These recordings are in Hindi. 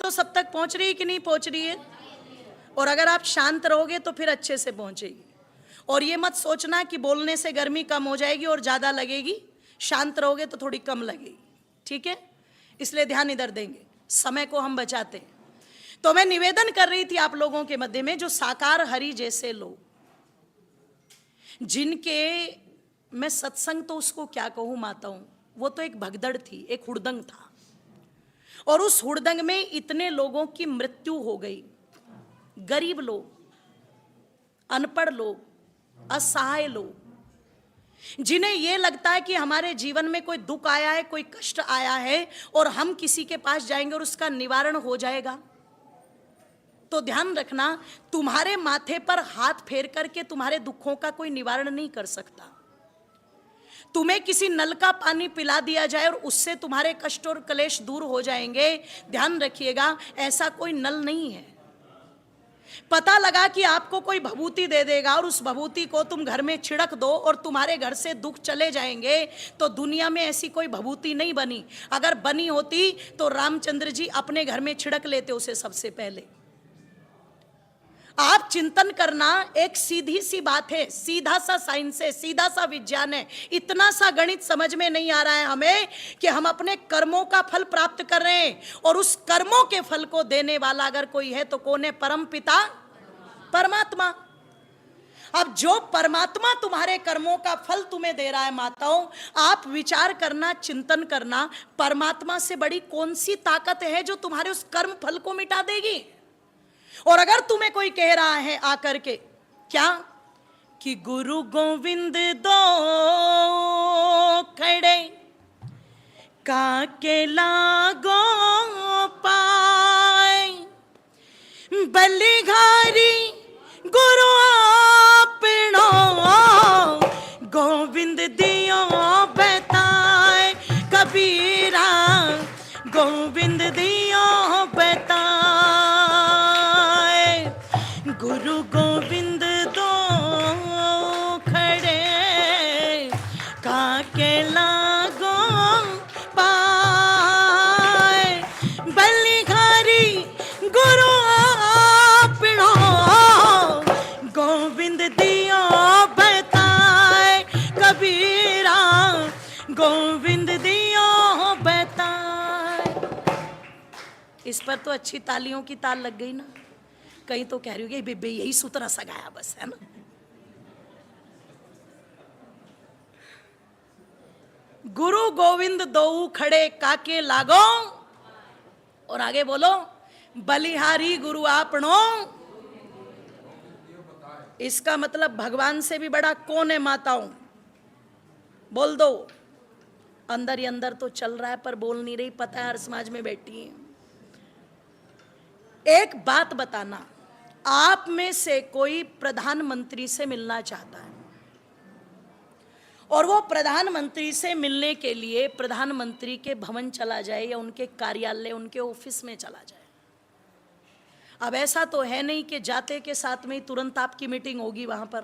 तो सब तक पहुंच रही है कि नहीं पहुंच रही है? और अगर आप शांत रहोगे तो फिर अच्छे से पहुंचेगी। और ये मत सोचना कि बोलने से गर्मी कम हो जाएगी और ज्यादा लगेगी, शांत रहोगे तो थोड़ी कम लगेगी, ठीक है? इसलिए ध्यान इधर देंगे, समय को हम बचाते हैं। तो मैं निवेदन कर रही थी आप लोगों के मध्य में, जो साकार हरि जैसे लोग, जिनके, मैं सत्संग तो उसको क्या कहूं माताओं, वो तो एक भगदड़ थी, एक हुड़दंग था, और उस हुड़दंग में इतने लोगों की मृत्यु हो गई। गरीब लोग, अनपढ़ लोग, असहाय लोग, जिन्हें यह लगता है कि हमारे जीवन में कोई दुख आया है, कोई कष्ट आया है, और हम किसी के पास जाएंगे और उसका निवारण हो जाएगा। तो ध्यान रखना, तुम्हारे माथे पर हाथ फेर करके तुम्हारे दुखों का कोई निवारण नहीं कर सकता। तुम्हें किसी नल का पानी पिला दिया जाए और उससे तुम्हारे कष्ट और क्लेश दूर हो जाएंगे, ध्यान रखिएगा, ऐसा कोई नल नहीं है। पता लगा कि आपको कोई भभूति दे देगा और उस भभूति को तुम घर में छिड़क दो और तुम्हारे घर से दुख चले जाएंगे, तो दुनिया में ऐसी कोई भभूति नहीं बनी। अगर बनी होती तो रामचंद्र जी अपने घर में छिड़क लेते उसे सबसे पहले। आप चिंतन करना, एक सीधी सी बात है, सीधा सा साइंस है, सीधा सा विज्ञान है, इतना सा गणित समझ में नहीं आ रहा है हमें कि हम अपने कर्मों का फल प्राप्त कर रहे हैं, और उस कर्मों के फल को देने वाला अगर कोई है तो कौन है? परम पिता परमात्मा। अब जो परमात्मा तुम्हारे कर्मों का फल तुम्हें दे रहा है माताओं, आप विचार करना, चिंतन करना, परमात्मा से बड़ी कौन सी ताकत है जो तुम्हारे उस कर्म फल को मिटा देगी? और अगर तुम्हें कोई कह रहा है आकर के क्या कि गुरु गोविंद दो खड़े काके लागो पाए, बलिहारी गुरु आपनो गोविंद दियो बताए, कबीरा गोविंद दियो बताए, गुरु गोविंद दो खड़े काके लागो पाए, बलिहारी गुरु आपनो गोविंद दियो बताए, कबीरा गोविंद दियो बताए। इस पर तो अच्छी तालियों की ताल लग गई ना। कहीं तो कह रही होगी बेबे यही सूत्र सगाया बस, है ना? गुरु गोविंद दो खड़े काके लागो, और आगे बोलो, बलिहारी गुरु आपनो। इसका मतलब भगवान से भी बड़ा कौन है माताओं? बोल दो। अंदर ही अंदर तो चल रहा है पर बोल नहीं रही, पता है हर समाज में बैठी है। एक बात बताना, आप में से कोई प्रधानमंत्री से मिलना चाहता है और वो प्रधानमंत्री से मिलने के लिए प्रधानमंत्री के भवन चला जाए या उनके कार्यालय, उनके ऑफिस में चला जाए। अब ऐसा तो है नहीं कि जाते के साथ में ही तुरंत आपकी मीटिंग होगी वहां पर,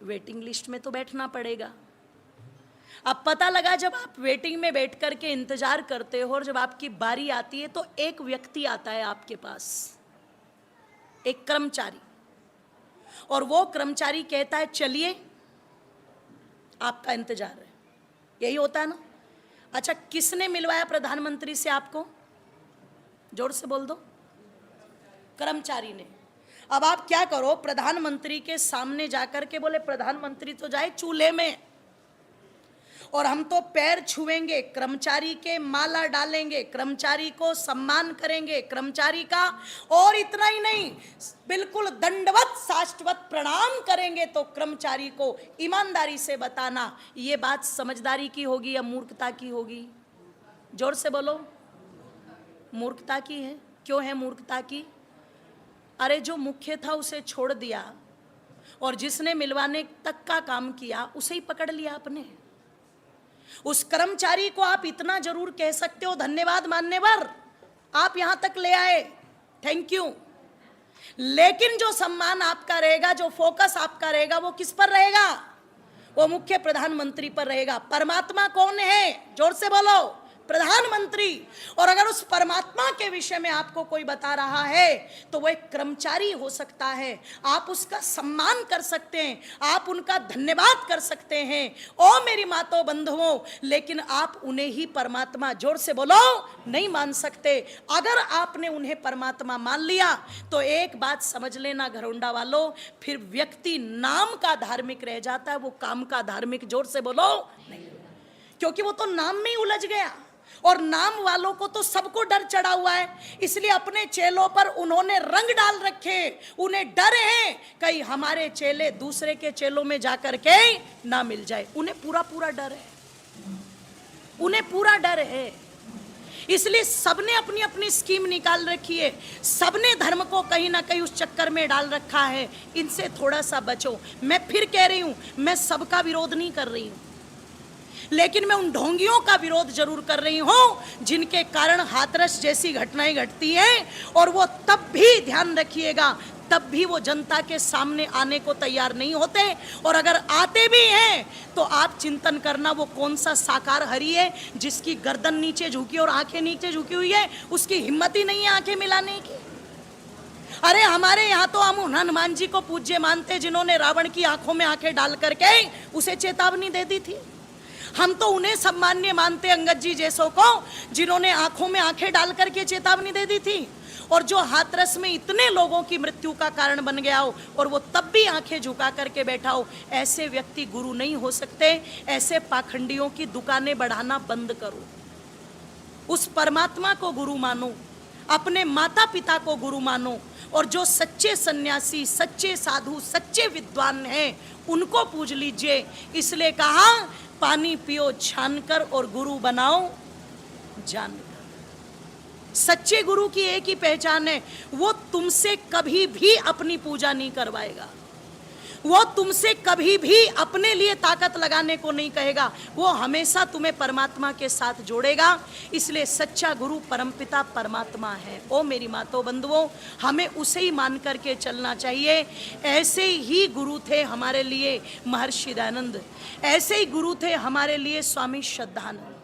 वेटिंग लिस्ट में तो बैठना पड़ेगा। अब पता लगा जब आप वेटिंग में बैठ करके इंतजार करते हो और जब आपकी बारी आती है तो एक व्यक्ति आता है आपके पास, एक कर्मचारी, और वो कर्मचारी कहता है चलिए आपका इंतजार है। यही होता है ना? अच्छा, किसने मिलवाया प्रधानमंत्री से आपको? जोर से बोल दो। कर्मचारी ने। अब आप क्या करो, प्रधानमंत्री के सामने जाकर के बोले प्रधानमंत्री तो जाए चूल्हे में और हम तो पैर छुएंगे, कर्मचारी के माला डालेंगे, कर्मचारी को सम्मान करेंगे, कर्मचारी का, और इतना ही नहीं बिल्कुल दंडवत साष्टवत प्रणाम करेंगे। तो कर्मचारी को ईमानदारी से बताना ये बात समझदारी की होगी या मूर्खता की होगी? जोर से बोलो। मूर्खता की है। क्यों है मूर्खता की? अरे जो मुख्य था उसे छोड़ दिया और जिसने मिलवाने तक का काम किया उसे ही पकड़ लिया आपने। उस कर्मचारी को आप इतना जरूर कह सकते हो धन्यवाद मान्यवर, आप यहां तक ले आए, थैंक यू। लेकिन जो सम्मान आपका रहेगा, जो फोकस आपका रहेगा, वो किस पर रहेगा? वो मुख्य प्रधानमंत्री पर रहेगा। परमात्मा कौन है? जोर से बोलो। प्रधानमंत्री। और अगर उस परमात्मा के विषय में आपको कोई बता रहा है तो वो एक कर्मचारी हो सकता है, आप उसका सम्मान कर सकते हैं, आप उनका धन्यवाद कर सकते हैं ओ मेरी माताओं बंधुओं, लेकिन आप उन्हें ही परमात्मा, जोर से बोलो, नहीं मान सकते। अगर आपने उन्हें परमात्मा मान लिया तो एक बात समझ लेना घरौंडा वालों, फिर व्यक्ति नाम का धार्मिक रह जाता है, वो काम का धार्मिक, जोर से बोलो, नहीं। क्योंकि वो तो नाम में ही उलझ गया, और नाम वालों को तो सबको डर चढ़ा हुआ है, इसलिए अपने चेलों पर उन्होंने रंग डाल रखे। उन्हें डर है कहीं हमारे चेले दूसरे के चेलों में जाकर के ना मिल जाए, उन्हें पूरा पूरा डर है, उन्हें पूरा डर है। इसलिए सबने अपनी अपनी स्कीम निकाल रखी है, सबने धर्म को कहीं ना कहीं उस चक्कर में डाल रखा है। इनसे थोड़ा सा बचो। मैं फिर कह रही हूं, मैं सबका विरोध नहीं कर रही हूं, लेकिन मैं उन ढोंगियों का विरोध जरूर कर रही हूं जिनके कारण हाथरस जैसी घटनाएं घटती हैं, और वो तब भी, ध्यान रखिएगा, तब भी वो जनता के सामने आने को तैयार नहीं होते। और अगर आते भी हैं तो आप चिंतन करना, वो कौन सा साकार हरि है जिसकी गर्दन नीचे झुकी और आंखें नीचे झुकी हुई है, उसकी हिम्मत ही नहीं है आंखें मिलाने की। अरे हमारे यहाँ तो हम हनुमान जी को पूज्य मानते, जिन्होंने रावण की आंखों में आंखें डाल करके उसे चेतावनी दे दी थी। हम तो उन्हें सम्मान्य मानते, अंगद जी जैसों को, जिन्होंने आंखों में आंखें डाल करके चेतावनी दे दी थी। और जो हाथरस में इतने लोगों की मृत्यु का कारण बन गया हो और वो तब भी आंखें झुका करके बैठा हो, ऐसे व्यक्ति गुरु नहीं हो सकते। ऐसे पाखंडियों की दुकानें बढ़ाना बंद करो, उस परमात्मा को गुरु मानो, अपने माता पिता को गुरु मानो, और जो सच्चे सन्यासी, सच्चे साधु, सच्चे विद्वान हैं उनको पूज लीजिए। इसलिए कहा, पानी पियो छानकर और गुरु बनाओ जानकर। सच्चे गुरु की एक ही पहचान है, वो तुमसे कभी भी अपनी पूजा नहीं करवाएगा, वो तुमसे कभी भी अपने लिए ताकत लगाने को नहीं कहेगा, वो हमेशा तुम्हें परमात्मा के साथ जोड़ेगा। इसलिए सच्चा गुरु परमपिता परमात्मा है। ओ मेरी माताओं बंधुओं, हमें उसे ही मान करके चलना चाहिए। ऐसे ही गुरु थे हमारे लिए महर्षि दयानंद, ऐसे ही गुरु थे हमारे लिए स्वामी श्रद्धानंद।